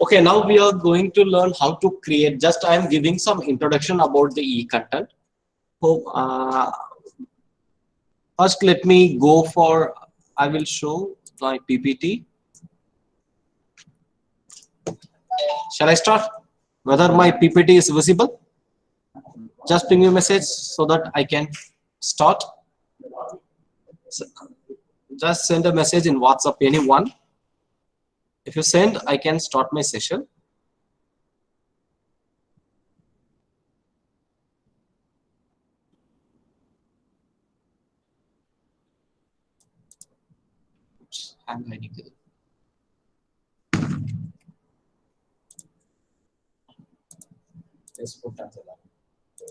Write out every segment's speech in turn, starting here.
Okay, now we are going to learn how to create. Just I am giving some introduction about the e-content. So, first let me go for, I will show my PPT. Shall I start? Whether my PPT is visible? Just ping me a message so that I can start. So, just send a message in WhatsApp, anyone. If you send, I can start my session.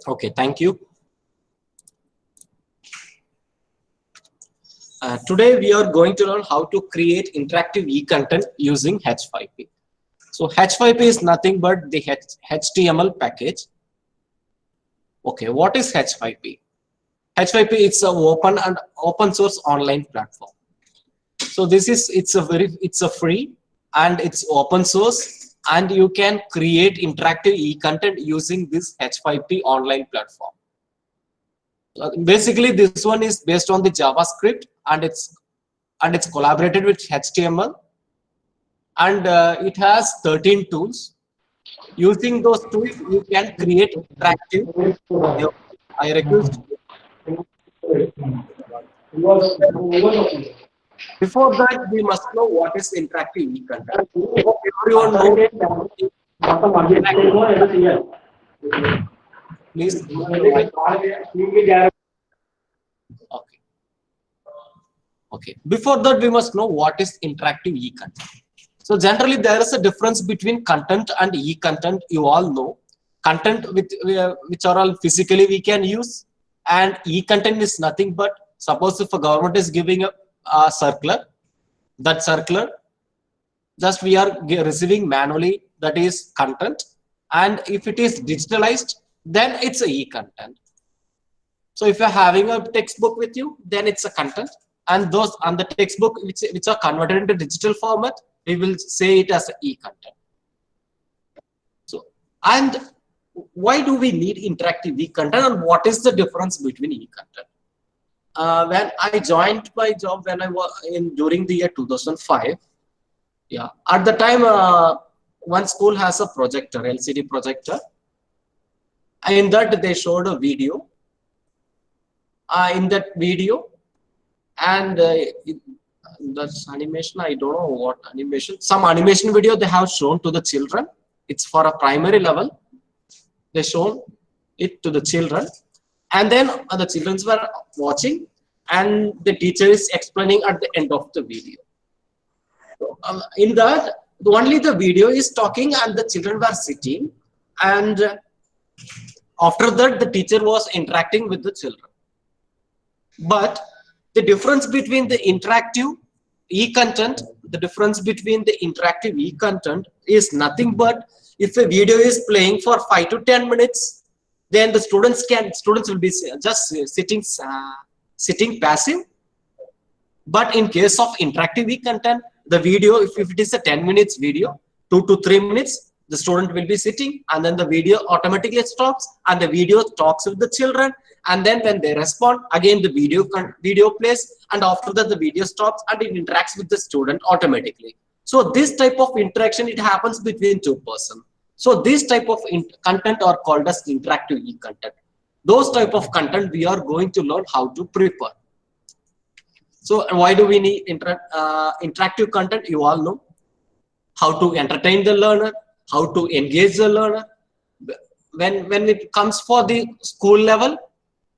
Okay, thank you. Today we are going to learn how to create interactive e-content using H5P. So H5P is nothing but the HTML package. Okay, what is H5P? H5P is an open source online platform. So it's a free and it's open source, and you can create interactive e-content using this H5P online platform. Basically, this one is based on the JavaScript, and it's collaborated with HTML, and it has 13 tools. Using those tools, you can create interactive. I request. Before that, we must know what is interactive e-content. Everyone knows. Please. Okay. Before that, we must know what is interactive e-content. So generally, there is a difference between content and e-content. You all know content which are all physically we can use, and e-content is nothing but, suppose if a government is giving a circular, that circular just we are receiving manually, that is content, and if it is digitalized, then it's a e-content. So if you're having a textbook with you, then it's a content, and those on the textbook which are converted into digital format, we will say it as a e-content. So, and why do we need interactive e-content, and what is the difference between e-content? When I joined my job, when I was during the year 2005, yeah, at the time one school has a projector, LCD projector. In that they showed a video. In that video, and that's animation. I don't know what animation. Some animation video they have shown to the children. It's for a primary level. They shown it to the children, and then the children were watching, and the teacher is explaining at the end of the video. So, in that, only the video is talking, and the children were sitting, and after that, the teacher was interacting with the children. But the difference between the interactive e-content, is nothing but, if a video is playing for 5 to 10 minutes, then the students will be just sitting passive. But in case of interactive e-content, the video, if it is a 10 minutes video, 2 to 3 minutes, the student will be sitting, and then the video automatically stops, and the video talks with the children, and then when they respond, again the video plays, and after that the video stops, and it interacts with the student automatically. So this type of interaction, it happens between two persons. So this type of content are called as interactive e-content. Those type of content we are going to learn how to prepare. So why do we need interactive content? You all know how to entertain the learner, how to engage the learner. When it comes for the school level,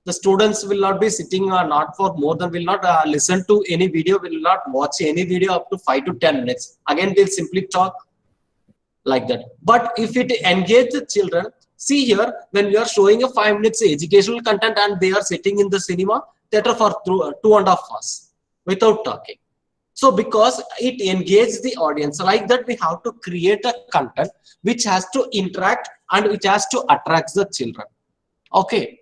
the students will not be sitting or not for more than, will not listen to any video, will not watch any video up to 5 to 10 minutes. Again, they'll simply talk like that. But if it engage the children, see here, when we are showing a 5 minutes educational content and they are sitting in the cinema theater for 2.5 hours without talking. So because it engages the audience, like that we have to create a content which has to interact and which has to attract the children. Okay.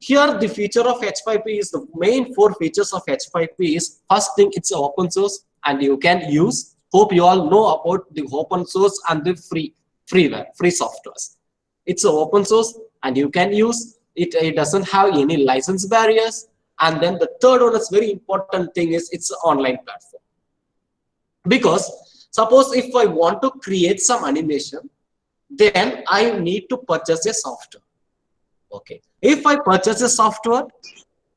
Here the feature of H5P is, the main 4 features of H5P is, first thing, it's open source and you can use. Hope you all know about the open source and the freeware, free softwares. It's open source and you can use it. It doesn't have any license barriers. And then the third one is very important thing is it's an online platform. Because suppose if I want to create some animation, then I need to purchase a software. Okay. If I purchase a software,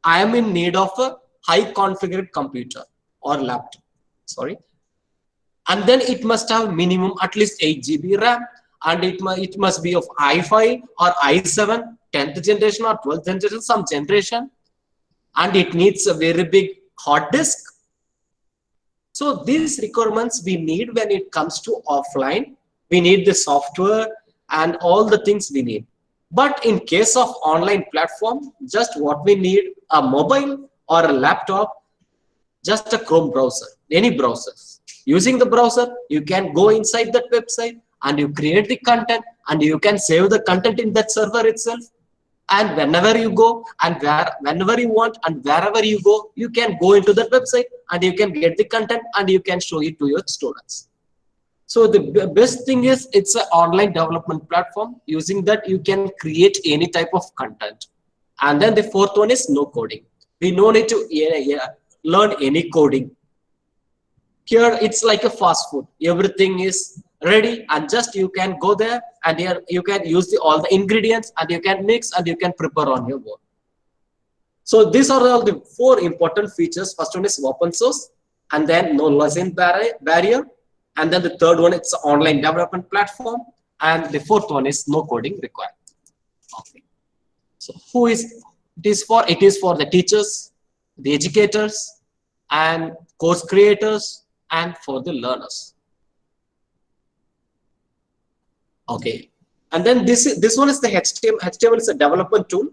I am in need of a high configured computer or laptop. Sorry. And then it must have minimum at least 8 GB RAM, and it must be of i5 or i7, 10th generation or 12th generation, some generation, and it needs a very big hard disk. So these requirements we need when it comes to offline. We need the software and all the things we need. But in case of online platform, just what we need, a mobile or a laptop, just a Chrome browser, any browser. Using the browser, you can go inside that website and you create the content and you can save the content in that server itself. And whenever you go and whenever you want and wherever you go, you can go into that website and you can get the content and you can show it to your students. So the best thing is it's an online development platform. Using that, you can create any type of content. And then the fourth one is no coding. We no need to learn any coding. Here it's like a fast food. Everything is ready and just you can go there and here you can use all the ingredients and you can mix and you can prepare on your own. So these are all the four important features. First one is open source, and then no license barrier, and then the third one it's online development platform, and the fourth one is no coding required. Okay. So who is it is for? It is for the teachers, the educators, and course creators, and for the learners. Okay, and then this one is the HTML. HTML is a development tool.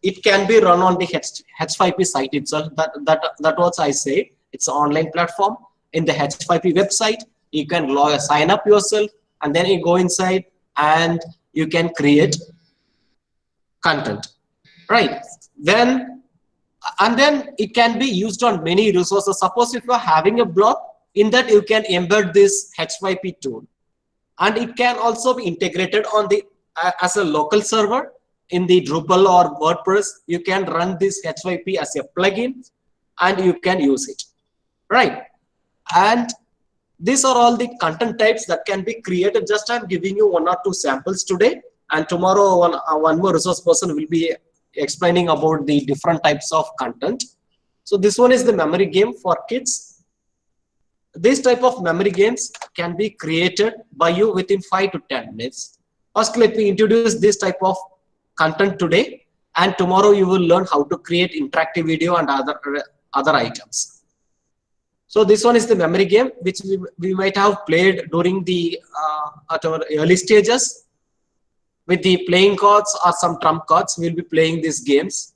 It can be run on the H5P site itself. That was I say. It's an online platform. In the H5P website, you can sign up yourself, and then you go inside and you can create content, right? Then it can be used on many resources. Suppose if you are having a blog, in that you can embed this H5P tool. And it can also be integrated on the as a local server in the Drupal or WordPress. You can run this H5P as a plugin and you can use it, right? And these are all the content types that can be created. Just I'm giving you one or two samples today, and tomorrow one more resource person will be explaining about the different types of content. So this one is the memory game for kids. This type of memory games can be created by you within 5 to 10 minutes. First, let me introduce this type of content today, and tomorrow you will learn how to create interactive video and other items. So this one is the memory game, which we might have played during the at our early stages. With the playing cards or some trump cards, we'll be playing these games.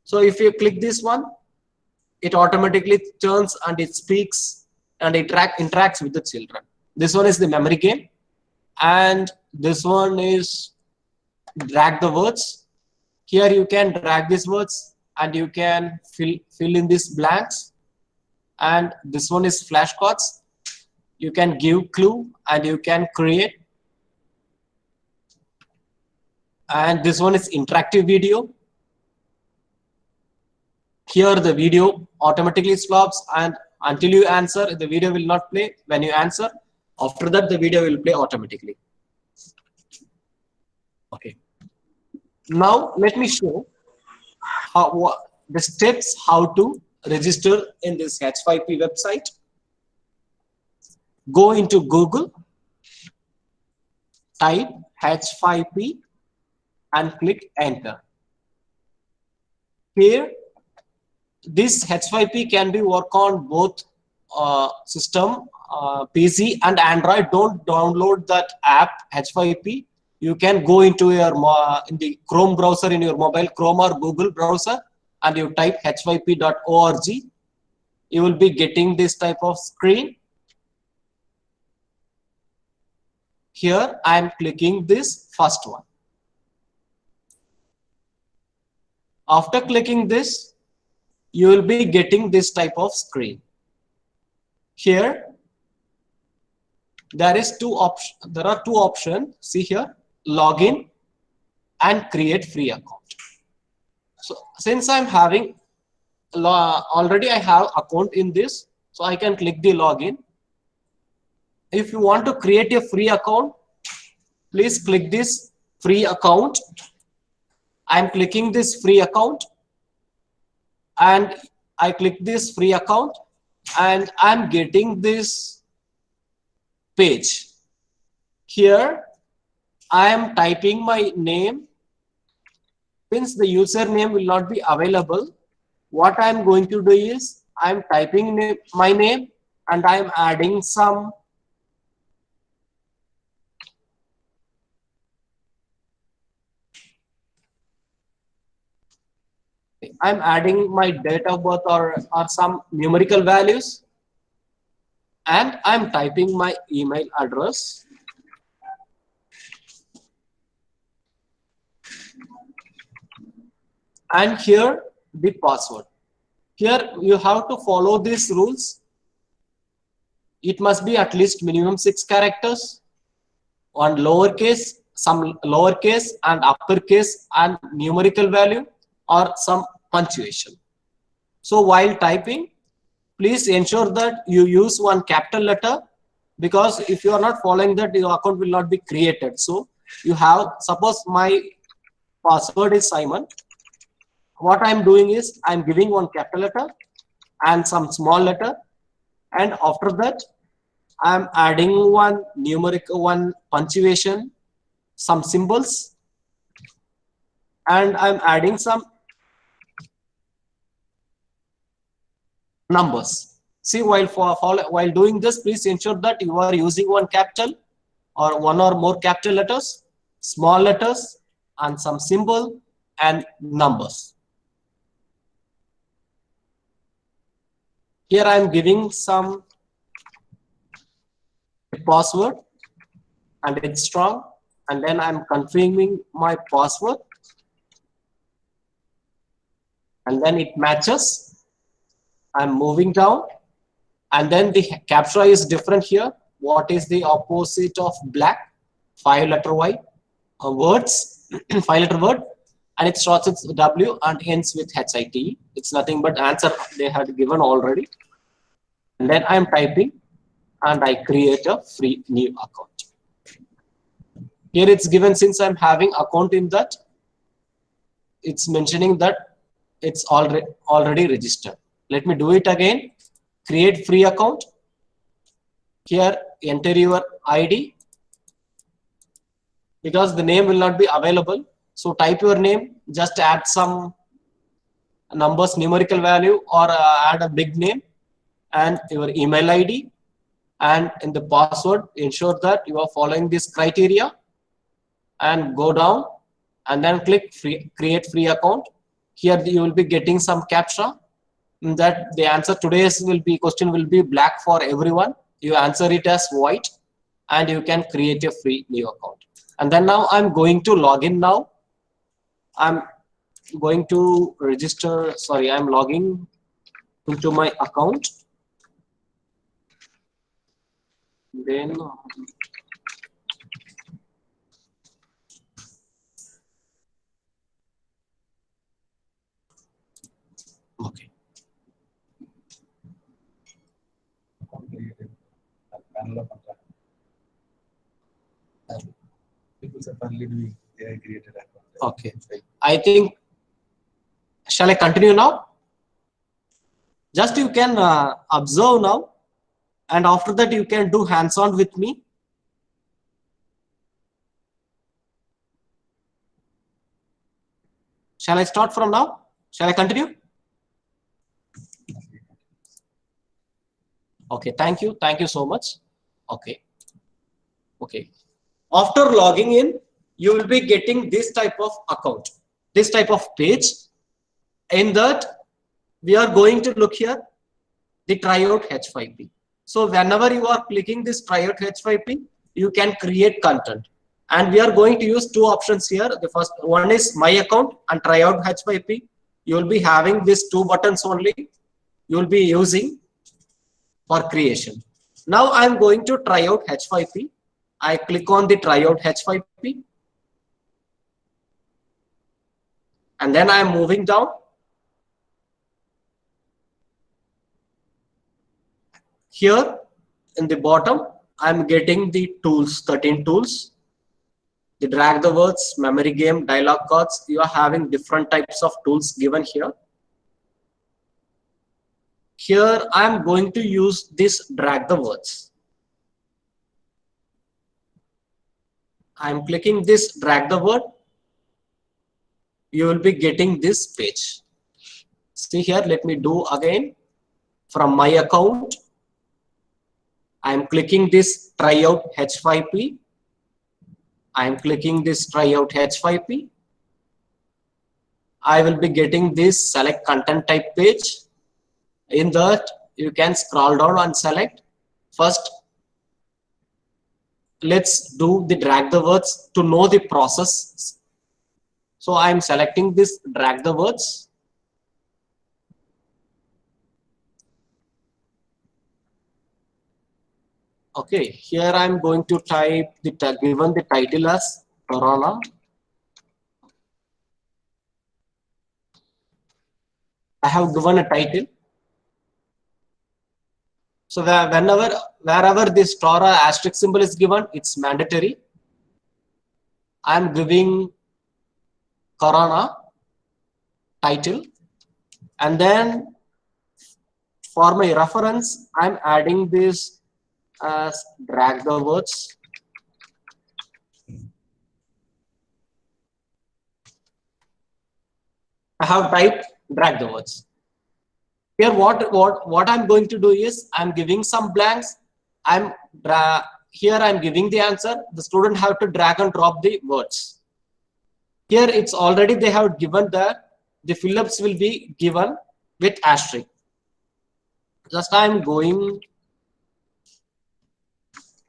So if you click this one, it automatically turns and it speaks and it interacts with the children. This one is the memory game, and this one is drag the words. Here you can drag these words and you can fill in these blanks. And this one is flashcards. You can give clue and you can create. And this one is interactive video. Here the video automatically stops, and until you answer, the video will not play. When you answer, after that the video will play automatically. Okay. Now let me show the steps how to register in this H5P website. Go into Google, type H5P and click enter. Here, this H5P can be work on both system, PC and Android. Don't download that app H5P. You can go into your in the Chrome browser in your mobile, Chrome or Google browser, and you type h5p.org. You will be getting this type of screen. Here I am clicking this first one. After clicking this, you will be getting this type of screen. Here there are two options. See here, login and create free account. So since I'm having already I have account in this, so I can click the login. If you want to create a free account, please click this free account. I'm clicking this free account, and I click this free account, and I'm getting this page. Here I am typing my name. Since the username will not be available, what I'm going to do is I'm typing my name, and I'm adding some my date of birth or some numerical values, and I'm typing my email address. And here the password. Here you have to follow these rules. It must be at least minimum 6 characters, on lowercase, some lowercase and uppercase and numerical value, or some punctuation. So while typing, please ensure that you use one capital letter, because if you are not following that, your account will not be created. So you have, suppose my password is Simon. What I'm doing is I'm giving one capital letter and some small letter, and after that I'm adding one numerical, one punctuation, some symbols, and I'm adding some numbers. See, while doing this, please ensure that you are using one capital or one or more capital letters, small letters, and some symbol and numbers. Here I am giving some password, and it's strong, and then I'm confirming my password, and then it matches. I'm moving down, and then the captcha is different here. What is the opposite of black? 5-letter words, 5-letter word, and it starts with W and ends with HIT. It's nothing but answer they had given already. And then I'm typing, and I create a free new account. Here it's given, since I'm having account in that, it's mentioning that it's already registered. Let me do it again. Create free account. Here enter your ID, because the name will not be available. So type your name, just add some numbers, numerical value, or add a big name, and your email ID, and in the password ensure that you are following this criteria, and go down and then click create free account. Here you will be getting some captcha, that the answer today's question will be black for everyone. You answer it as white, and you can create a free new account. And then now I'm going to log in. Now I'm going to register. Sorry, I'm logging into my account. Then okay. Okay. I think, shall I continue now? Just you can observe now, and after that you can do hands-on with me. Shall I start from now? Shall I continue? Okay, thank you. Thank you so much. Okay. Okay. After logging in, you will be getting this type of account, this type of page. In that, we are going to look here, the tryout H5P. So whenever you are clicking this tryout H5P, you can create content. And we are going to use two options here. The first one is my account and tryout H5P. You will be having these two buttons only. You will be using for creation. Now I'm going to try out H5P. I click on the try out H5P. And then I'm moving down. Here in the bottom, I'm getting the tools, 13 tools. The drag the words, memory game, dialog cards. You are having different types of tools given here. Here I'm going to use this drag the words. I'm clicking this drag the word. You will be getting this page. See here, let me do again. From my account, I'm clicking this try out H5P. I'm clicking this try out H5P. I will be getting this select content type page. In that, you can scroll down and select. First, let's do the drag the words to know the process. So I'm selecting this drag the words. Okay, here I'm going to type the given the title as Corona. I have given a title. So wherever this star or asterisk symbol is given, it's mandatory. I'm giving Corona title, and then for my reference, I'm adding this as drag the words. I have typed drag the words. Here what I'm going to do is I'm giving some blanks. Here I'm giving the answer. The student have to drag and drop the words. Here it's already they have given the fill-ups will be given with asterisk. Just I'm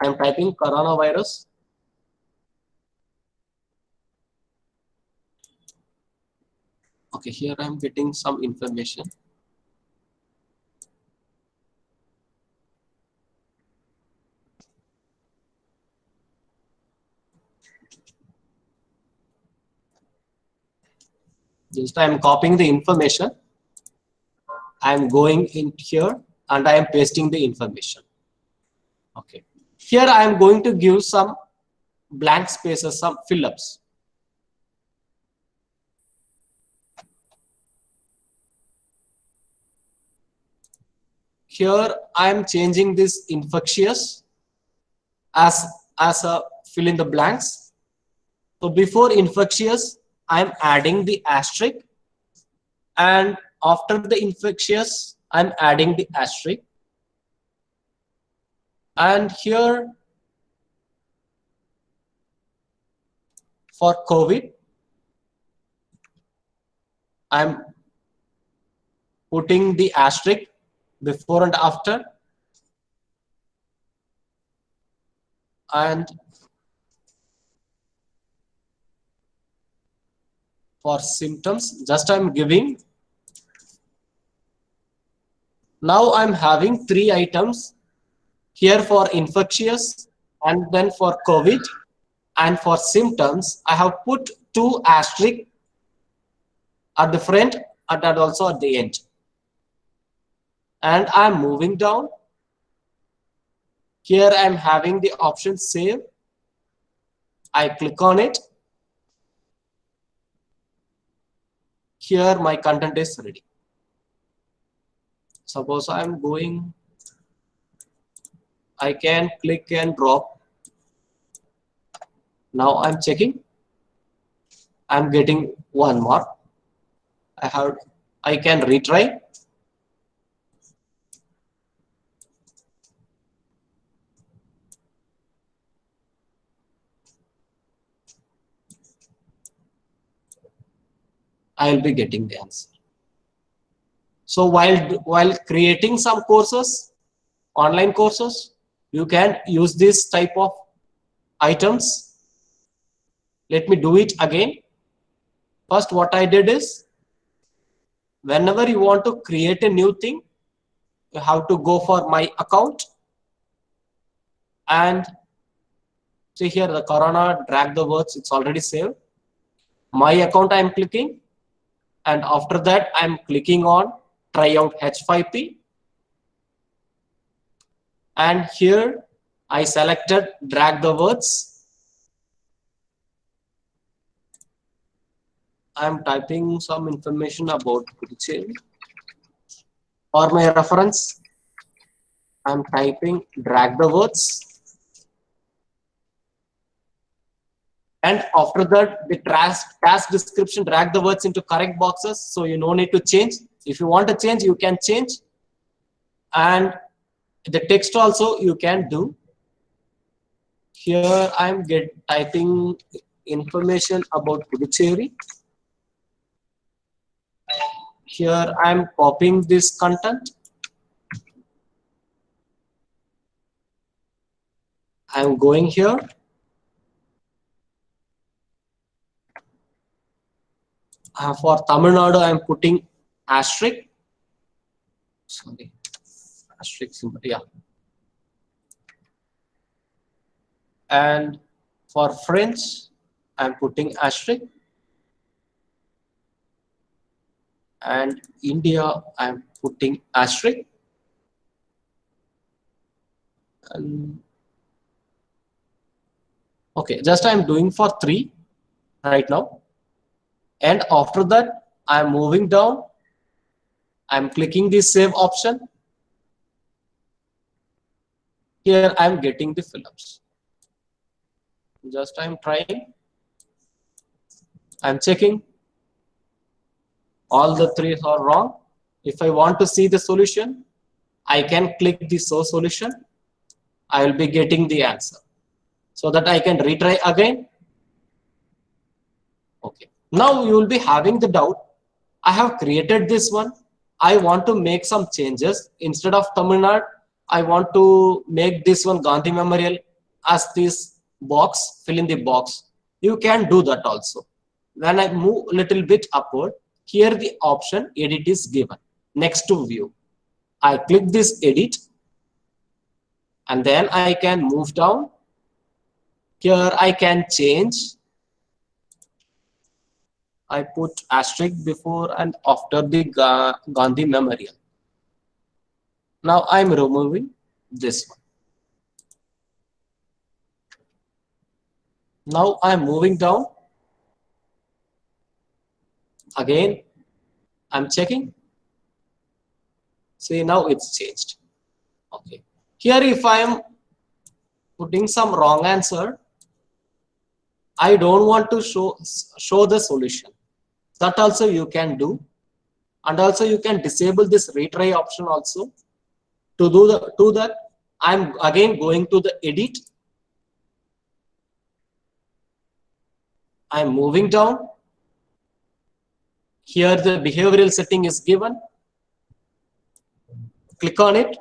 typing coronavirus. Okay, here I'm getting some information. Just I'm copying the information. I'm going in here and I am pasting the information. Okay. Here I am going to give some blank spaces, some fill-ups. Here I am changing this infectious as a fill in the blanks. So before infectious, I am adding the asterisk, and after the infectious, I am adding the asterisk. And here for COVID, I am putting the asterisk before and after. And for symptoms, just I'm giving. Now I'm having 3 items here for infectious, and then for COVID, and for symptoms, I have put 2 asterisks at the front and also at the end. And I'm moving down. Here I'm having the option save. I click on it. Here my content is ready. Suppose I'm going, I can click and drop. Now I'm checking. I'm getting 1 more. I can retry. I'll be getting the answer. So while creating some courses, online courses, you can use this type of items. Let me do it again. First, what I did is, whenever you want to create a new thing, you have to go for my account. And see here the Corona, drag the words, it's already saved. My account I am clicking, and after that I am clicking on try out H5P, and here I selected drag the words. I am typing some information about Puducherry. For my reference, I am typing drag the words. And after that, the task description, drag the words into correct boxes. So you no need to change. If you want to change, you can change. And the text also you can do. Here I am typing information about Puducherry. Here I am copying this content. I am going here. For Tamil Nadu, I am putting asterisk. Sorry, asterisk symbol. Yeah. And for French, I am putting asterisk. And India, I am putting asterisk. And okay, just I am doing for 3 right now. And after that, I am moving down. I am clicking the save option. Here I am getting the fill-ups. Just I am trying. I am checking. All the 3 are wrong. If I want to see the solution, I can click the source solution. I will be getting the answer. So that I can retry again. Okay. Now you will be having the doubt. I have created this one. I want to make some changes. Instead of Tamil Nadu, I want to make this one Gandhi Memorial as this box, fill in the box. You can do that also. When I move a little bit upward, here the option edit is given next to view. I click this edit, and then I can move down. Here I can change. I put asterisk before and after the Gandhi Memorial. Now I'm removing this one. Now I'm moving down. Again, I'm checking. See, now it's changed. Okay. Here, if I am putting some wrong answer, I don't want to show the solution. That also you can do. And also you can disable this retry option also. To do that, I'm again going to the edit. I'm moving down. Here the behavioral setting is given. Click on it.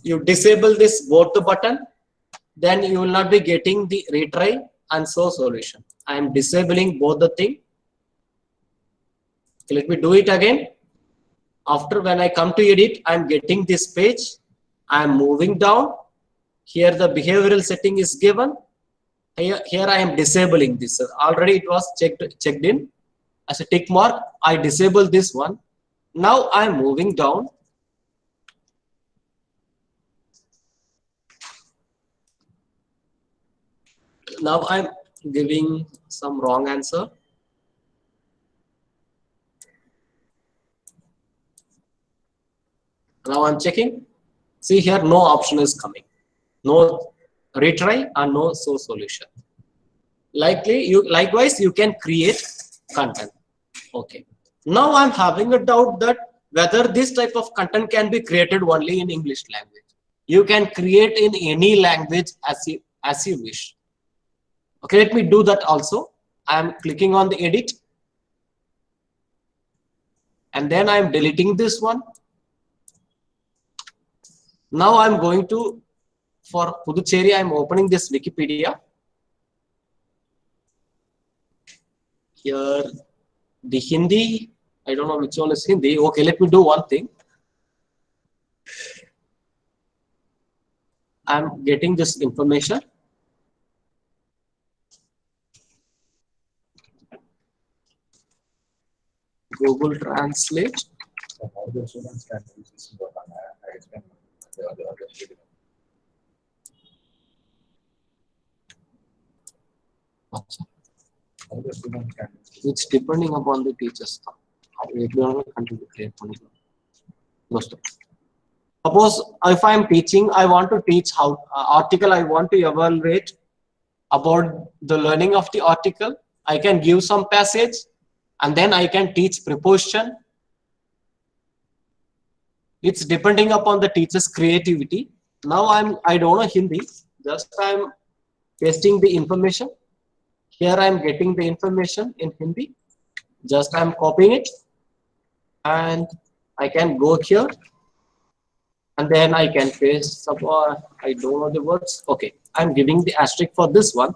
You disable this both the button. Then you will not be getting the retry and show solution. I am disabling both the thing. Let me do it again. After when I come to edit, I am getting this page. I am moving down. Here the behavioral setting is given. Here I am disabling this. Already it was checked in as a tick mark. I disable this one. Now I am moving down. Now I'm giving some wrong answer. Now I'm checking. See here, no option is coming. No retry and no source solution. Likewise, you can create content. Okay. Now I'm having a doubt that whether this type of content can be created only in English language. You can create in any language as you wish. Okay, let me do that also. I'm clicking on the edit. And then I'm deleting this one. Now I'm going to, for Puducherry, I'm opening this Wikipedia. Here, the Hindi, I don't know which one is Hindi. Okay, let me do one thing. I'm getting this information. Google Translate. How the students can use this book on I explain the other video. How the students can use this. It's depending upon the teachers. Suppose if I am teaching, I want to teach how article, I want to evaluate about the learning of the article. I can give some passage and then I can teach preposition. It's depending upon the teacher's creativity. Now I don't know Hindi, just I'm pasting the information. Here I'm getting the information in Hindi. Just I'm copying it and I can go here and then I can paste some, I don't know the words. Okay, I'm giving the asterisk for this one.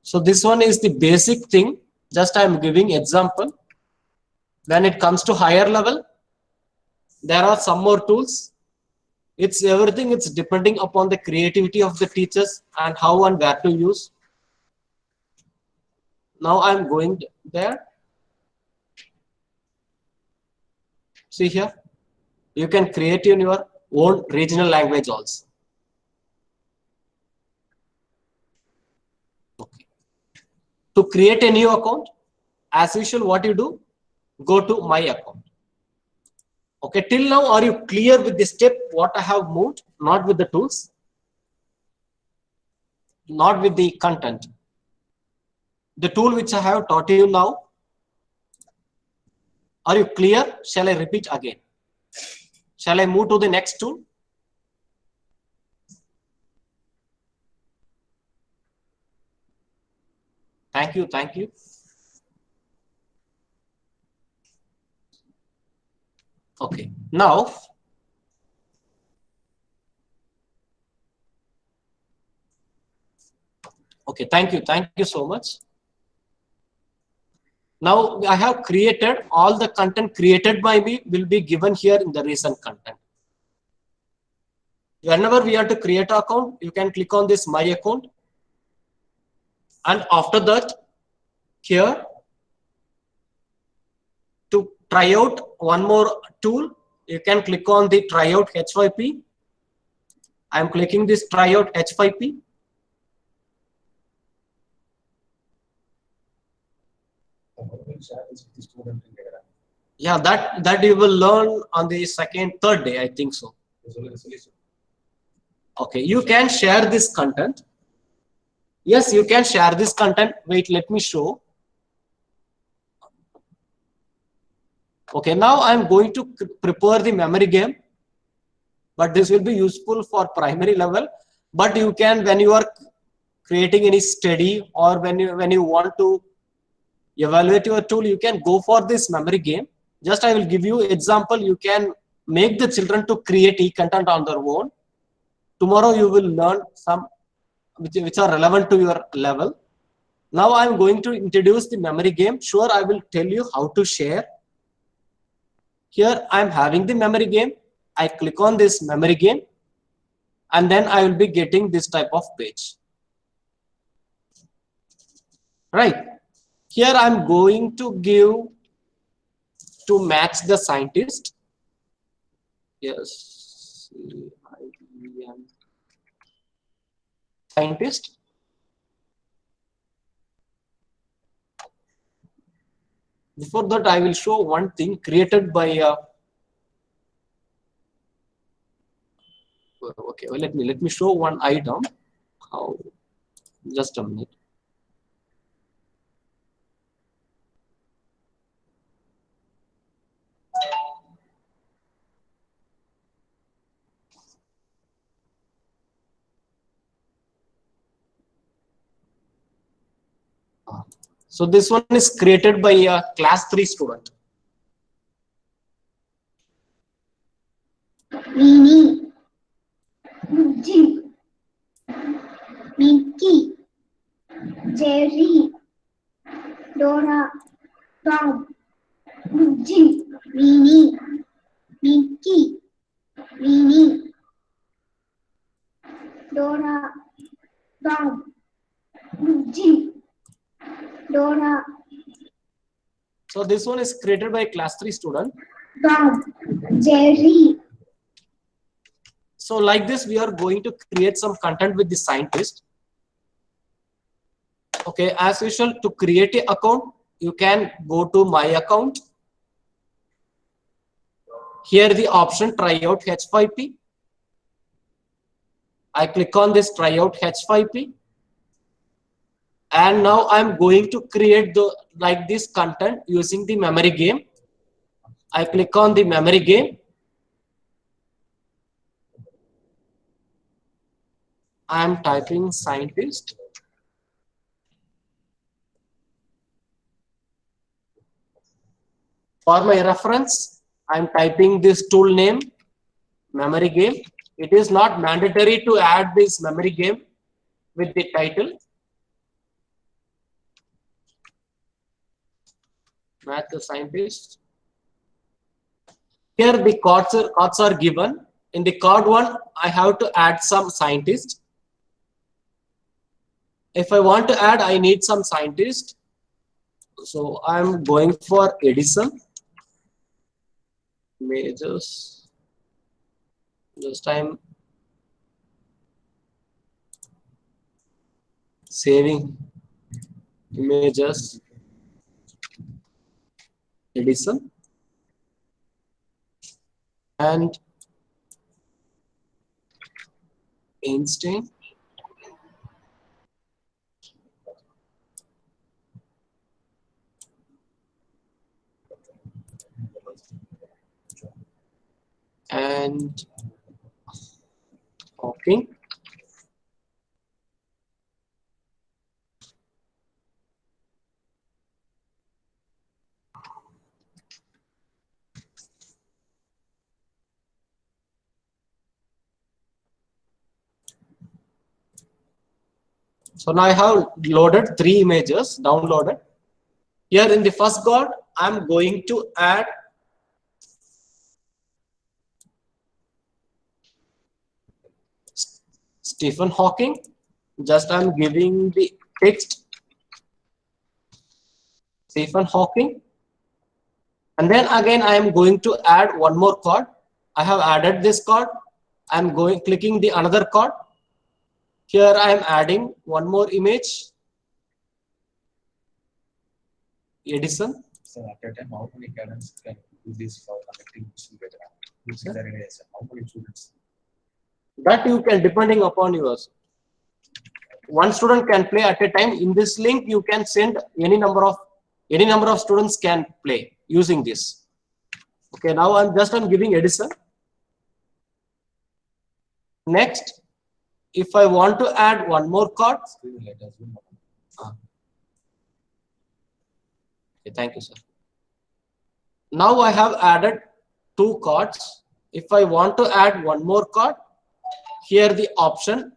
So this one is the basic thing. Just I'm giving example. When it comes to higher level, there are some more tools. It's everything. It's depending upon the creativity of the teachers and how and where to use. Now I'm going there. See here, you can create in your own regional language also. Okay. To create a new account, as usual, what you do, go to my account. Okay, till now, are you clear with the step what I have moved? Not with the tools, not with the content. The tool which I have taught you now, are you clear? Shall I repeat again? Shall I move to the next tool? Thank you, thank you. Okay, now okay, thank you so much. Now I have created all the content created by me will be given here in the recent content. Whenever we have to create an account, you can click on this my account, and after that here to try out one more tool, you can click on the try out H5P. I am clicking this try out H5P. Yeah, that you will learn on the third day, I think so. Okay, you can share this content. Yes, you can share this content. Wait, let me show. Okay, now I'm going to prepare the memory game, but this will be useful for primary level. But you can, when you are creating any study or when you want to evaluate your tool, you can go for this memory game. Just I will give you example. You can make the children to create e-content on their own. Tomorrow you will learn some which are relevant to your level. Now I'm going to introduce the memory game. Sure, I will tell you how to share. Here I'm having the memory game. I click on this memory game and then I will be getting this type of page. Right. Here I'm going to give to match the scientist. Yes. Scientist. Before that, I will show one thing created by okay, well, let me show one item. How? Just a minute. So this one is created by a class 3 student. Minnie, Jim, Minky, Jerry, Dora, Bob, Jim, Minnie, Minky, Dora, Bob, Jim, Dora, So this one is created by class 3 student. Bob, Jerry, So like this, we are going to create some content with the scientist. Okay, as usual, to create an account, you can go to my account. Here the option try out H5P. I click on this try out H5P. And now I'm going to create the like this content using the memory game. I click on the memory game. I'm typing scientist. For my reference, I'm typing this tool name, memory game. It is not mandatory to add this memory game with the title. Math scientist. Here the cards are given. In the card 1, I have to add some scientist. If I want to add, I need some scientist. So I'm going for Edison. Images. Just I'm saving images. Edison. And Einstein. And Hawking. So now I have loaded 3 images, downloaded. Here in the first card, I'm going to add Stephen Hawking. Just I'm giving the text Stephen Hawking. And then again, I am going to add one more card. I have added this card. I'm clicking the another card. Here I am adding one more image. Edison. So at a time, how many cadence can do this for connecting together? Is there any lesson? How many students? That you can depending upon yours. One student can play at a time. In this link, you can send any number of students can play using this. Okay, now I'm giving Edison. Next, if I want to add one more card. Let us do. Okay, thank you, sir. Now I have added 2 cards. If I want to add one more card, here the option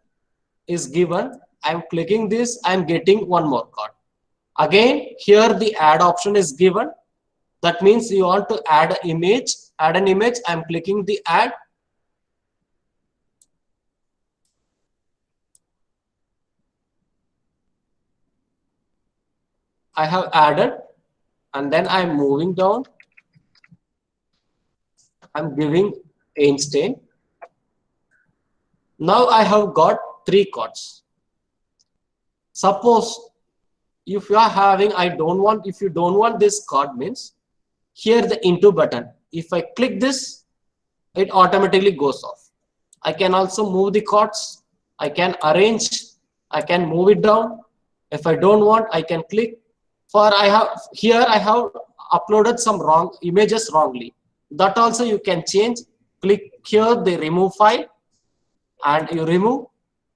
is given. I'm clicking this, I'm getting one more card. Again, here the add option is given. That means you want to add an image. I'm clicking the add. I have added, and then I'm moving down. I'm giving Einstein. Now I have got 3 cards. Suppose if you are having, if you don't want this card, means here the into button. If I click this, it automatically goes off. I can also move the cards. I can arrange. I can move it down. If I don't want, I can click. I have uploaded some wrong images wrongly. That also you can change. Click here the remove file, and you remove,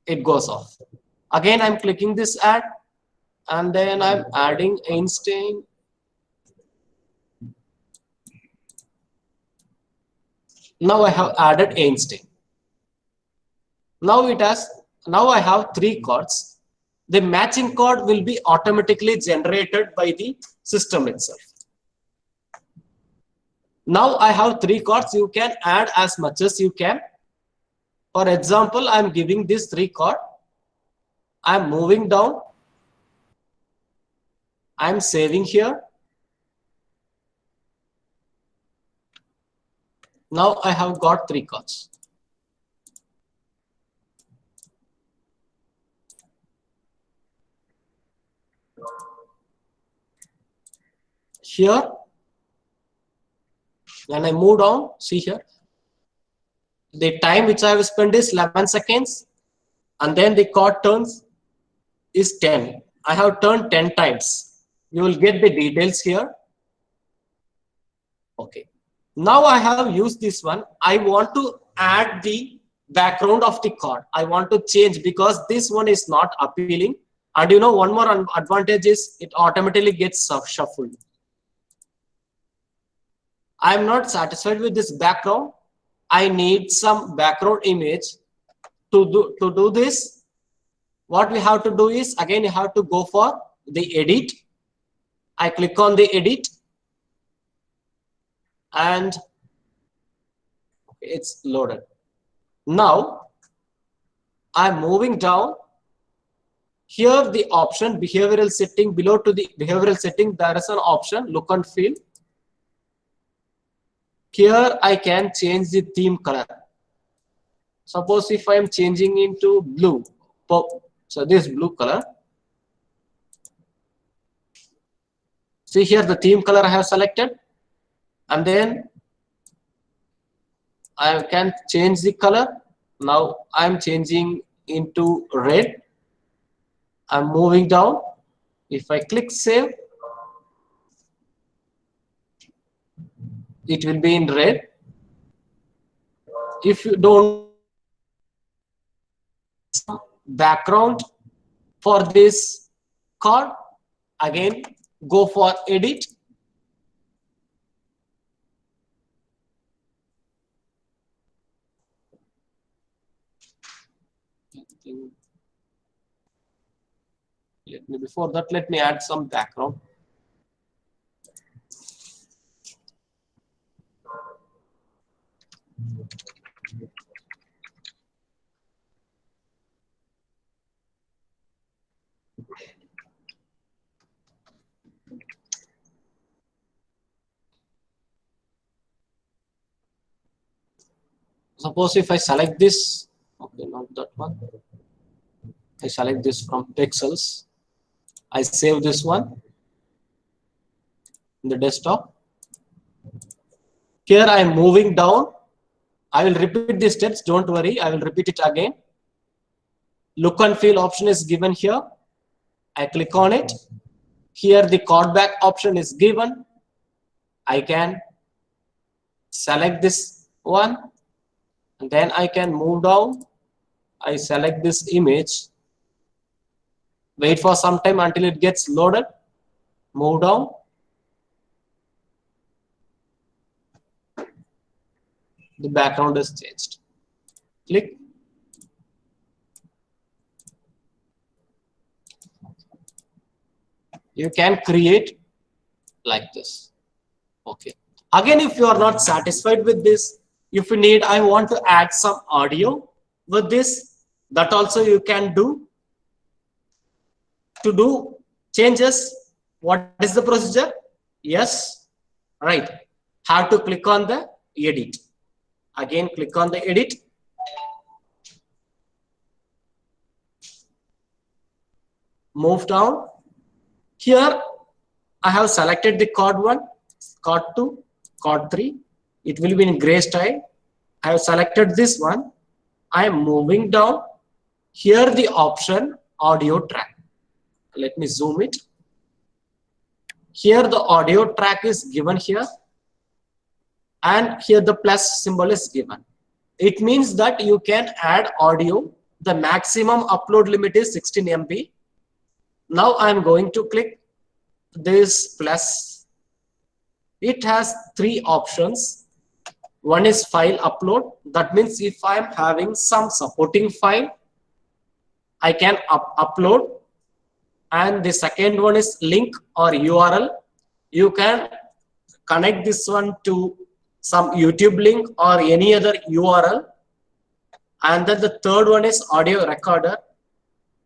it goes off. Again, I'm clicking this add, and then I'm adding Einstein. Now I have added Einstein. Now I have 3 cards. The matching card will be automatically generated by the system itself. Now I have 3 cards. You can add as much as you can. For example, I'm giving this 3 card. I'm moving down. I'm saving here. Now I have got 3 cards. Here, when I move down, see here, the time which I have spent is 11 seconds, and then the card turns is 10. I have turned 10 times. You will get the details here. Okay. Now I have used this one. I want to add the background of the card. I want to change because this one is not appealing. And you know, one more advantage is it automatically gets shuffled. I am not satisfied with this background. I need some background image to do this. What we have to do is, again, you have to go for the edit. I click on the edit and it's loaded. Now I'm moving down. Here the option behavioral setting, below to the behavioral setting, there is an option look and feel. Here I can change the theme color. Suppose if I am changing into blue, so this blue color. See here the theme color I have selected, and then I can change the color. Now I am changing into red. I'm moving down. If I click save, it will be in red. If you don't background for this card, again go for edit. Before that, let me add some background. Suppose if I select this, okay, not that one. I select this from pixels. I save this one in the desktop. Here I am moving down. I will repeat the steps. Don't worry. I will repeat it again. Look and feel option is given here. I click on it. Here the card back option is given. I can select this one. And then I can move down. I select this image. Wait for some time until it gets loaded. Move down. The background is changed. Click. You can create like this. Okay. Again, if you are not satisfied with this, if you need, I want to add some audio with this, that also you can do. To do changes, what is the procedure? Yes, right. Have to click on the edit. Again, click on the edit. Move down. Here, I have selected the card 1, card 2, card 3. It will be in gray style. I have selected this one. I am moving down. Here, the option audio track. Let me zoom it. Here the audio track is given here, and here the plus symbol is given. It means that you can add audio. The maximum upload limit is 16 MB. Now I am going to click this plus. It has 3 options. One is file upload. That means if I am having some supporting file, I can upload. And the second one is link or URL. You can connect this one to some YouTube link or any other URL. And then the third one is audio recorder.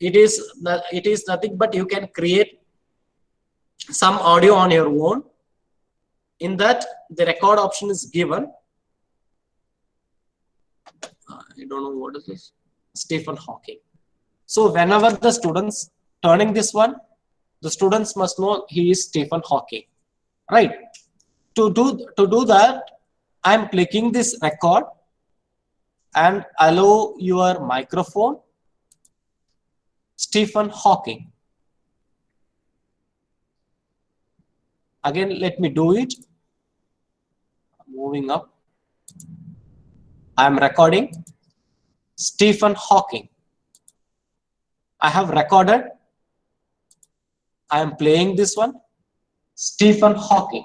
It is nothing but you can create some audio on your own. In that, the record option is given. I don't know what is this. Stephen Hawking. So whenever the students turning this one, the students must know he is Stephen Hawking, right? To do that, I'm clicking this record and allow your microphone, Stephen Hawking. Again, let me do it. Moving up. I'm recording Stephen Hawking. I have recorded. I am playing this one. Stephen Hawking.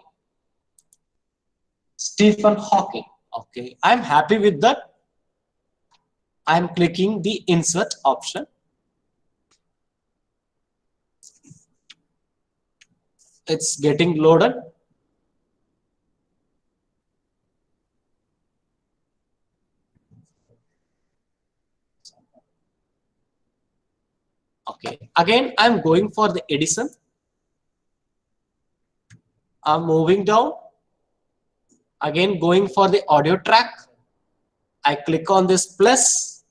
Stephen Hawking. Okay, I'm happy with that. I'm clicking the insert option. It's getting loaded. Okay, again, I'm going for the Edison. I'm moving down. Again, going for the audio track. I click on this plus.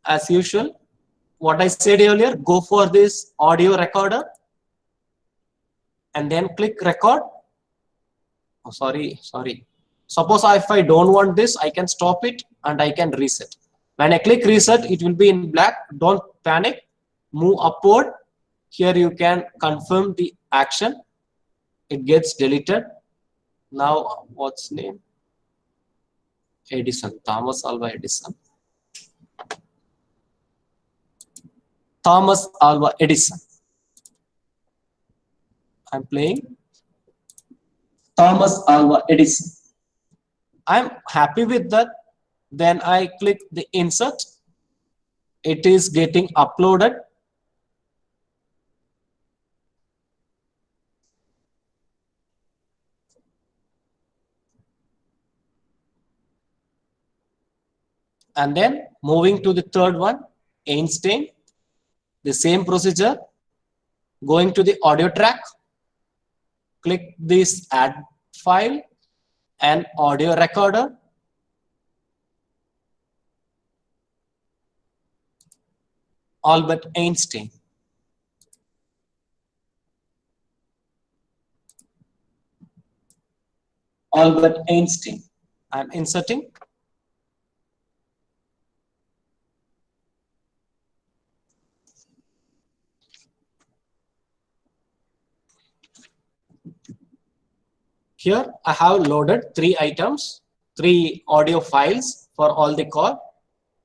As usual, what I said earlier, go for this audio recorder and then click record. Oh, sorry. Suppose if I don't want this, I can stop it and I can reset. When I click reset, it will be in black. Don't panic. Move upward. Here you can confirm the action. It gets deleted. Now, what's name? Edison. Thomas Alva Edison. Thomas Alva Edison. I'm playing Thomas Alva Edison. I'm happy with that. Then I click the insert. It is getting uploaded. And then moving to the third one, Einstein. The same procedure. Going to the audio track. Click this add file and audio recorder. Albert Einstein. Albert Einstein. I'm inserting. Here I have loaded 3 items, 3 audio files for all the call.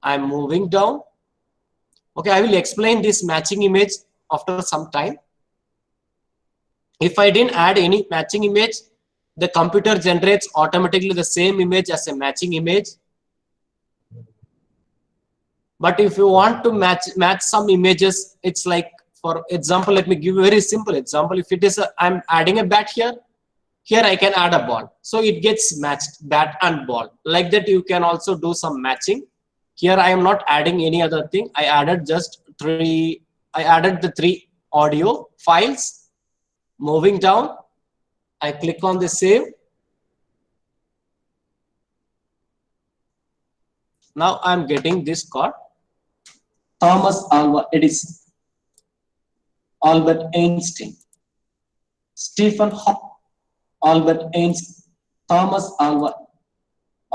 I'm moving down. Okay, I will explain this matching image after some time. If I didn't add any matching image, the computer generates automatically the same image as a matching image. But if you want to match some images, it's like, for example, let me give you a very simple example. If it is I'm adding a bat here, here I can add a ball. So it gets matched, bat and ball. Like that, you can also do some matching. Here I am not adding any other thing. I added just 3. I added the 3 audio files. Moving down, I click on the save. Now I'm getting this card. Thomas Alva Edison, Albert Einstein, Stephen Hawking, Albert Einstein, Thomas Alva,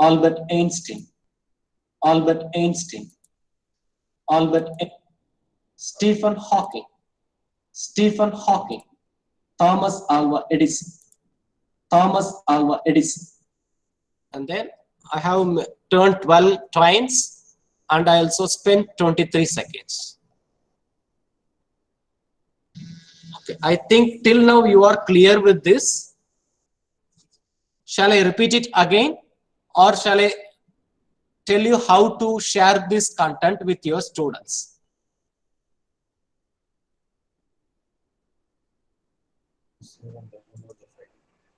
Albert Einstein, Albert Einstein, Albert Einstein, Stephen Hawking, Stephen Hawking, Thomas Alva Edison, Thomas Alva Edison. And then I have turned 12 times and I also spent 23 seconds. Okay, I think till now you are clear with this. Shall I repeat it again, or shall I tell you how to share this content with your students?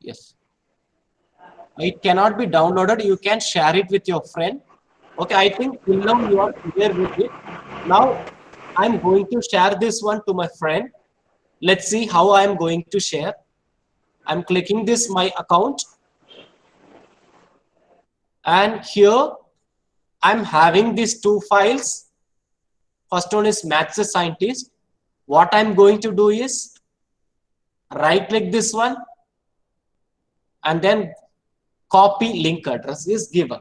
Yes. It cannot be downloaded. You can share it with your friend. Okay, I think till now you are clear with it. Now I'm going to share this one to my friend. Let's see how I'm going to share. I'm clicking this my account, and here I'm having these two files. First one is Maths the Scientist. What I'm going to do is right click this one and then copy link address is given.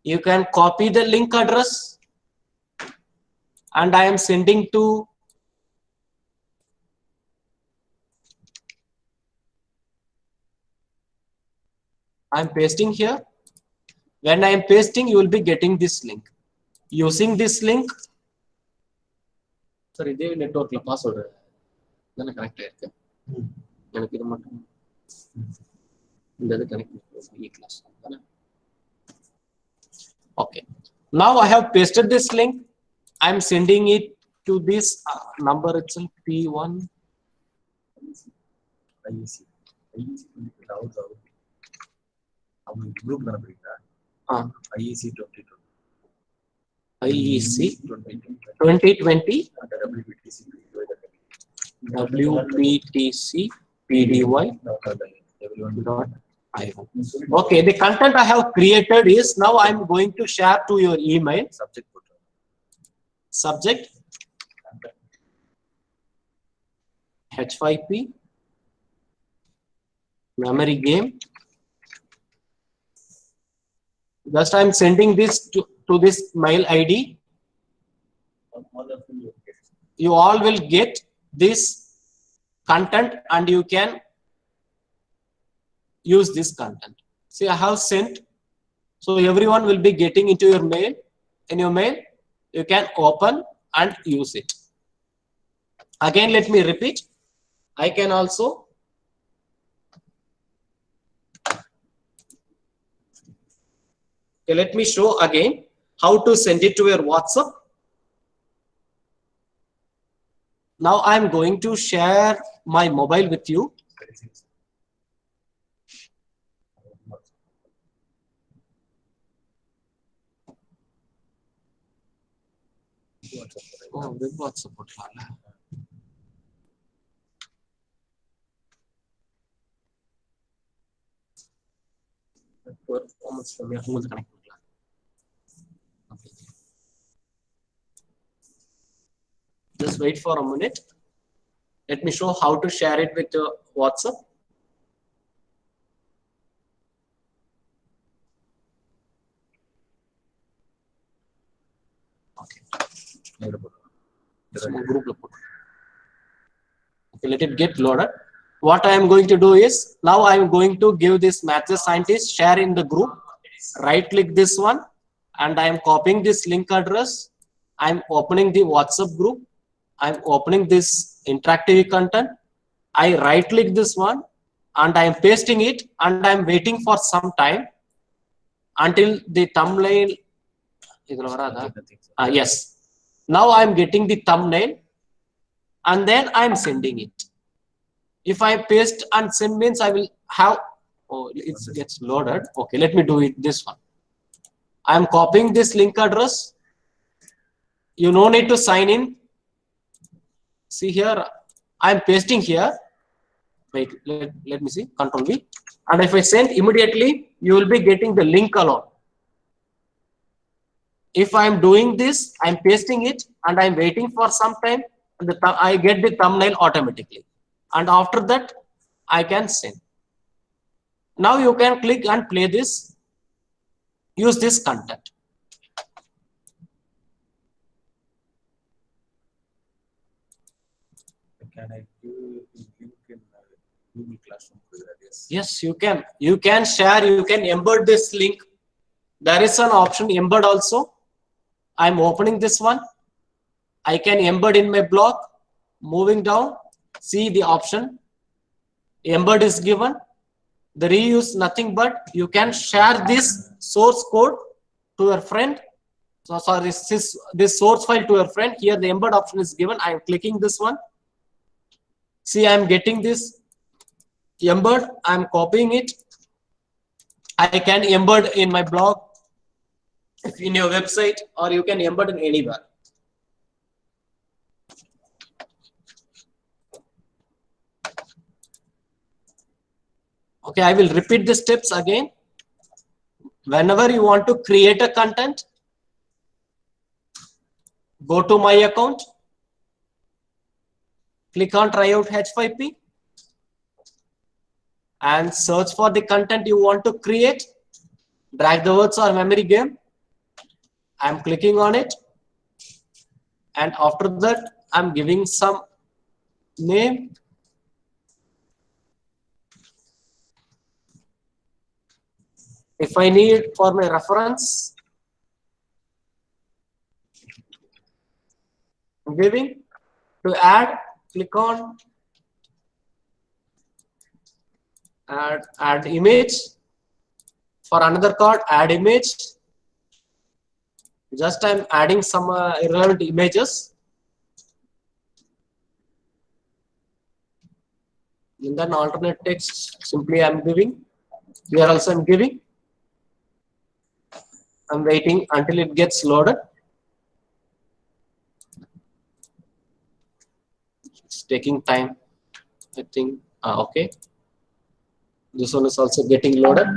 You can copy the link address and I am sending to I'm pasting here. When I am pasting, you will be getting this link. Using this link, sorry, they network password. Then connect it. Okay. Now I have pasted this link. I'm sending it to this number itself, P1. IEC. IEC group IEC 2020. IEC 2020 WPTC PDY dot IO. Okay, the content I have created is now I'm going to share to your email. Subject H5P memory game. Just I'm sending this to this mail ID. You all will get this content and you can use this content. See, I have sent. So everyone will be getting into your mail. In your mail, you can open and use it. Again, let me repeat. I can also let me show again how to send it to your WhatsApp. Now I'm going to share my mobile with you. Oh, with WhatsApp. Just wait for a minute. Let me show how to share it with WhatsApp. Okay. Okay, let it get loaded. What I am going to do is now I am going to give this Maths the Scientist share in the group. Right click this one and I am copying this link address. I am opening the WhatsApp group. I am opening this interactive content. I right click this one and I am pasting it and I am waiting for some time until the thumbnail. Yes. Now I am getting the thumbnail and then I am sending it. If I paste and send means I will have, oh, it gets loaded. Okay, let me do it this one. I am copying this link address. You no need to sign in. See here, I am pasting here. Wait, let me see, Control V. And if I send immediately, you will be getting the link alone. If I am doing this, I am pasting it and I am waiting for some time, and I get the thumbnail automatically. And after that, I can send. Now you can click and play this, use this content. Can I do link in Google Classroom? Yes, you can. You can share, you can embed this link. There is an option embed also. I'm opening this one. I can embed in my blog. Moving down, see the option. Embed is given. The reuse nothing but you can share this source code to your friend. So sorry, this source file to your friend. Here the embed option is given. I am clicking this one. See, I am getting this embed. I am copying it. I can embed in my blog. if in your website, or you can embed in anywhere. Okay, I will repeat the steps again. Whenever you want to create a content, go to my account, click on tryout H5P, and search for the content you want to create. Drag the words or memory game. I'm clicking on it, and after that I'm giving some name. If I need for my reference, I'm giving to add, click on add image. For another card, add image. Just I'm adding some irrelevant images. And then alternate text, simply I'm giving. Here also I'm giving. I'm waiting until it gets loaded. It's taking time, I think. Okay. This one is also getting loaded.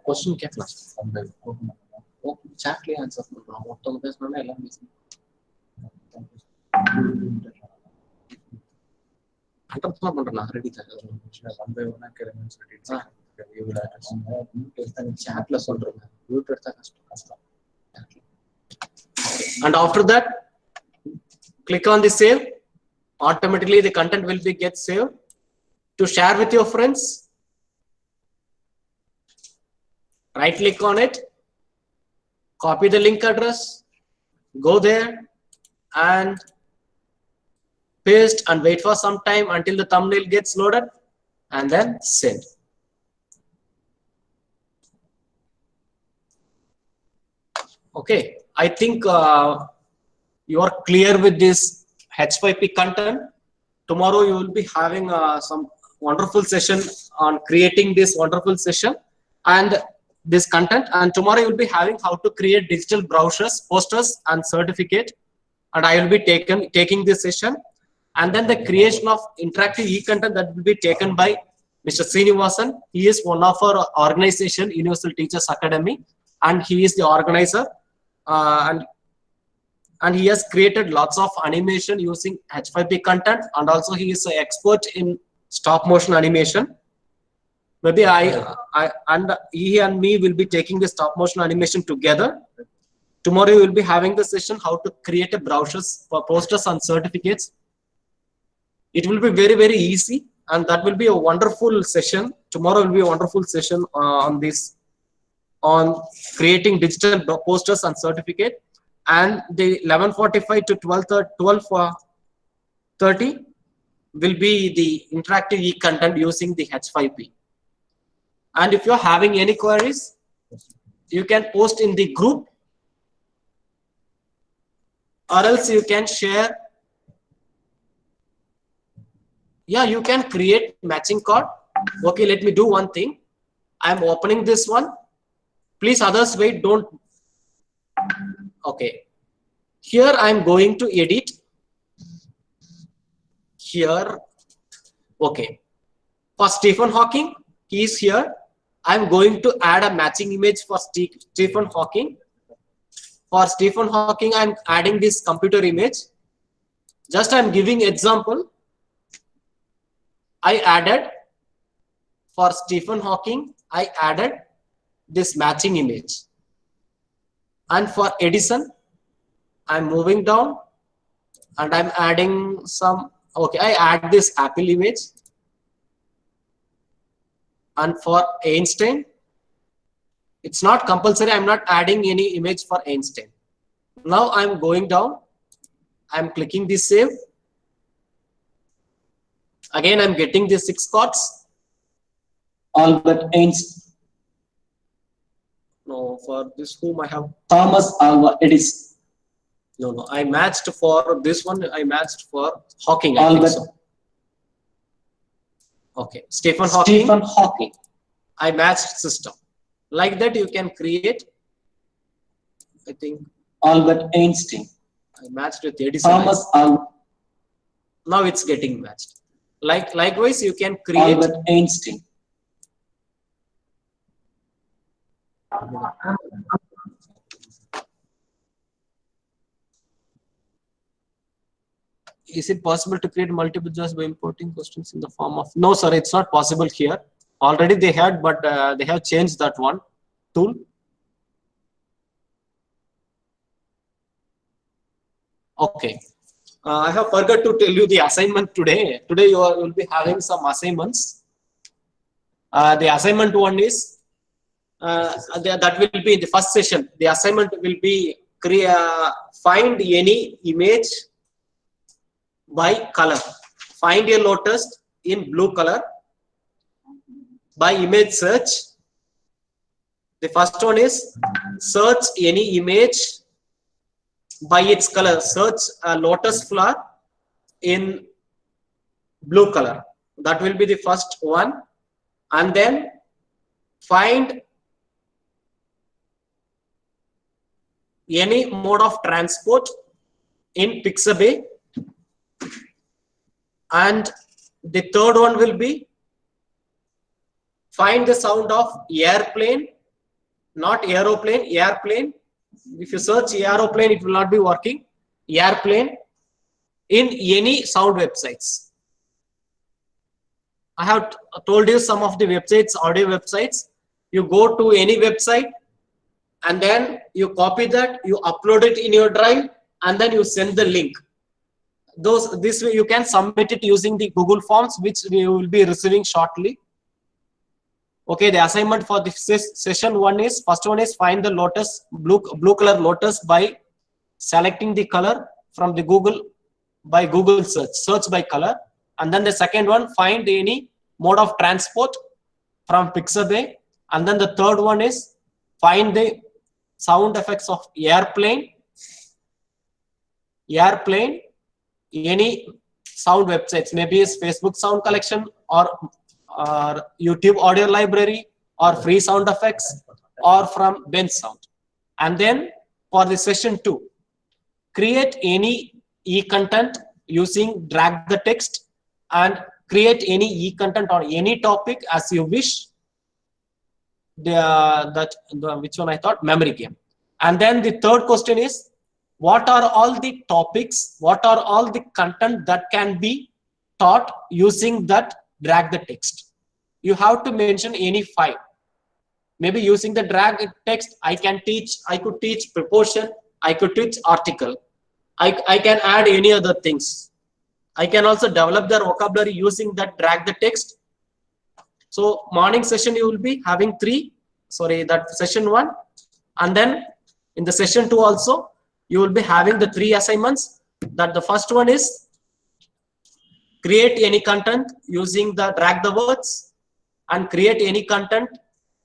Question क्या class? Chat ले answer करना. Mottham pesna ella missing. Answer पண்றேன் ready தான். One by one elements Chat la சொல்றேன். Mute எடுத்தா கஷ்டம். And after that, click on the save. Automatically the content will be get saved to share with your friends. Right click on it, copy the link address, go there and paste and wait for some time until the thumbnail gets loaded, and then send. Okay, I think you are clear with this H5P content. Tomorrow you will be having some wonderful session on creating this wonderful session and this content, and tomorrow you will be having how to create digital brochures, posters and certificate, and I will be taking this session, and then the creation of interactive e-content that will be taken by Mr. Srinivasan. He is one of our organization, Universal Teachers Academy, and he is the organizer, and he has created lots of animation using H5P content, and also he is an expert in stop motion animation. Maybe he and me will be taking the stop motion animation together. Tomorrow we will be having the session how to create a brochures for posters and certificates. It will be very, very easy, and that will be a wonderful session. Tomorrow will be a wonderful session on this, on creating digital posters and certificate. And the 11:45 to 12:30 will be the interactive e-content using the H5P. And if you're having any queries, you can post in the group, or else you can share. Yeah, you can create matching card. Okay, let me do one thing. I'm opening this one. Please others wait, don't. Okay. Here I'm going to edit. Here. Okay. For Stephen Hawking, he is here. I'm going to add a matching image for Stephen Hawking. For Stephen Hawking, I'm adding this computer image. Just I'm giving example. I added for Stephen Hawking, I added this matching image. And for Edison, I'm moving down and I'm adding some, okay, I add this Apple image. And for Einstein, it's not compulsory, I'm not adding any image for Einstein. Now I'm going down, I'm clicking this save. Again, I'm getting the 6 cards. Albert Einstein. No, for this whom I have Thomas Alva Edison. No, no. I matched for this one. I matched for Hawking. I All think but so. Okay. Stephen Hawking. Stephen Hawking. I matched system. Like that, you can create. I think Albert Einstein. I matched with Edison. Thomas Alva Now it's getting matched. Likewise, you can create. Albert Einstein. Is it possible to create multiple choice by importing questions in the form of? No, sir, it's not possible here. Already they had, but they have changed that one tool. Okay. I have forgot to tell you the assignment today. Today you will be having some assignments. The assignment one is that will be in the first session. The assignment will be find any image by color. Find a lotus in blue color by image search. The first one is search any image by its color. Search a lotus flower in blue color. That will be the first one. And then find any mode of transport in Pixabay. And the third one will be find the sound of airplane, not aeroplane, airplane. If you search aeroplane, it will not be working. Airplane in any sound websites. I have told you some of the websites, audio websites. You go to any website and then you copy that, you upload it in your drive, and then you send the link. This way you can submit it using the Google Forms, which we will be receiving shortly. Okay, the assignment for this session one is, first one is find the lotus, blue color lotus by selecting the color from the Google, by Google search by color. And then the second one, find any mode of transport from Pixabay. And then the third one is find the sound effects of airplane, any sound websites, maybe it's Facebook sound collection or YouTube audio library or free sound effects or from bench sound. And then for the session 2, create any e-content using drag the text and create any e-content on any topic as you wish. Which one I thought? Memory game. And then the third question is, what are all the topics, what are all the content that can be taught using that drag the text? You have to mention any 5. Maybe using the drag text, I could teach proportion, I could teach article. I can add any other things. I can also develop their vocabulary using that drag the text. So morning session you will be having 3, that session 1, and then in the session 2 also you will be having the 3 assignments. That the first one is create any content using the drag the words and create any content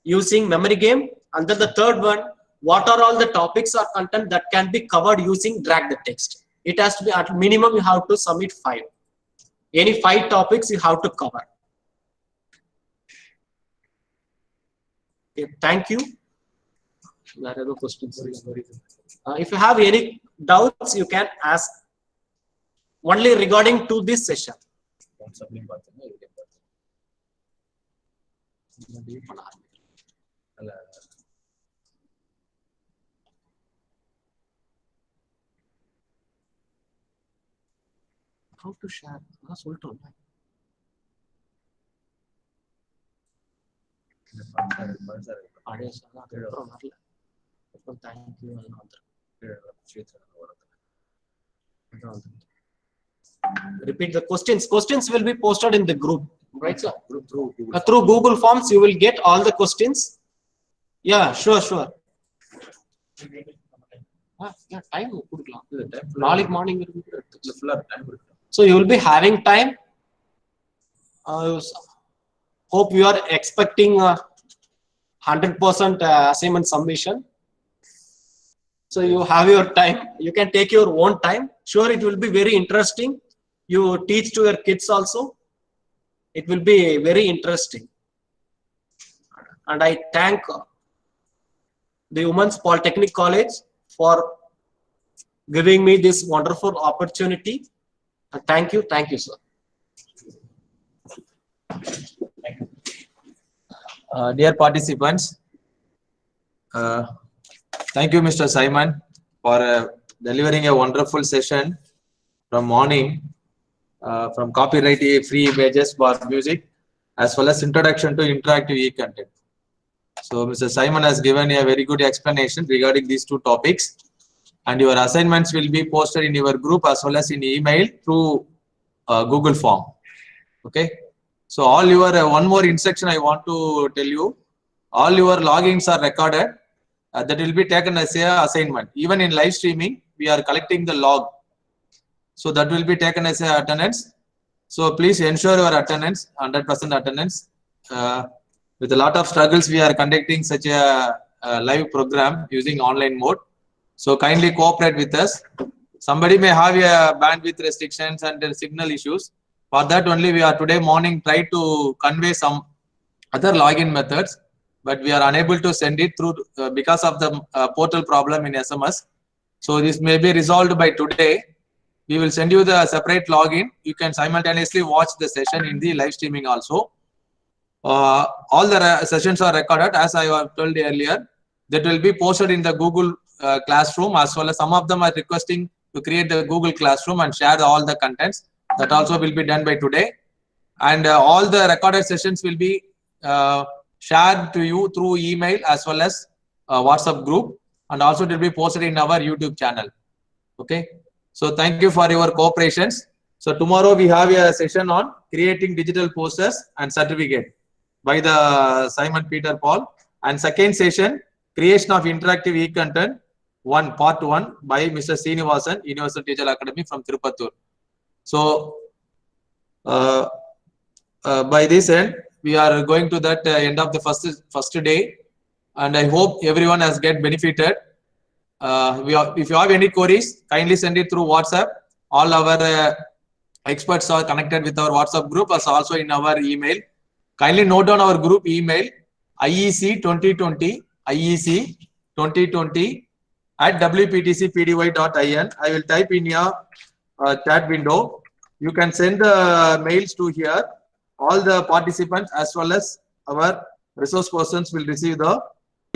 using memory game. And then the third one, what are all the topics or content that can be covered using drag the text? It has to be at minimum you have to submit 5. Any 5 topics you have to cover. Okay, thank you. There are no questions. If you have any doubts, you can ask only regarding to this session. How to share? Repeat the questions. Questions will be posted in the group, right, sir? Through Google Forms, you will get all the questions. Yeah, sure. Yeah, time. Morning. So you will be having time. Hope you are expecting 100% assignment submission. So you have your time. You can take your own time. Sure, it will be very interesting. You teach to your kids also. It will be very interesting. And I thank the Women's Polytechnic College for giving me this wonderful opportunity. Thank you, sir. Dear participants, thank you, Mr. Simon, for delivering a wonderful session from morning, from copyright-free images for music, as well as introduction to interactive e-content. So, Mr. Simon has given a very good explanation regarding these two topics, and your assignments will be posted in your group as well as in email through Google Form. Okay. So all your one more instruction I want to tell you, all your logins are recorded. That will be taken as a assignment. Even in live streaming, we are collecting the log. So that will be taken as a attendance. So please ensure your attendance, 100% attendance. With a lot of struggles, we are conducting such a live program using online mode. So kindly cooperate with us. Somebody may have a bandwidth restrictions and signal issues. For that only we are today morning try to convey some other login methods, but we are unable to send it through because of the portal problem in SMS. So this may be resolved by today. We will send you the separate login. You can simultaneously watch the session in the live streaming also. All the sessions are recorded as I have told earlier. That will be posted in the Google Classroom, as well as some of them are requesting to create the Google Classroom and share all the contents. That also will be done by today. And all the recorded sessions will be shared to you through email as well as WhatsApp group, and also it will be posted in our YouTube channel. Okay. So thank you for your cooperations. So tomorrow we have a session on creating digital posters and certificate by the Simon Peter Paul, and second session, creation of interactive e-content, part 1 by Mr. Srinivasan, Universal Teacher Academy from Tirupattur. So by this end, we are going to that end of the first day, and I hope everyone has get benefited. If you have any queries, kindly send it through WhatsApp. All our experts are connected with our WhatsApp group, as also in our email. Kindly note down our group email, iec2020@wptcpdy.in. I will type in your chat window. You can send the mails to here. All the participants as well as our resource persons will receive the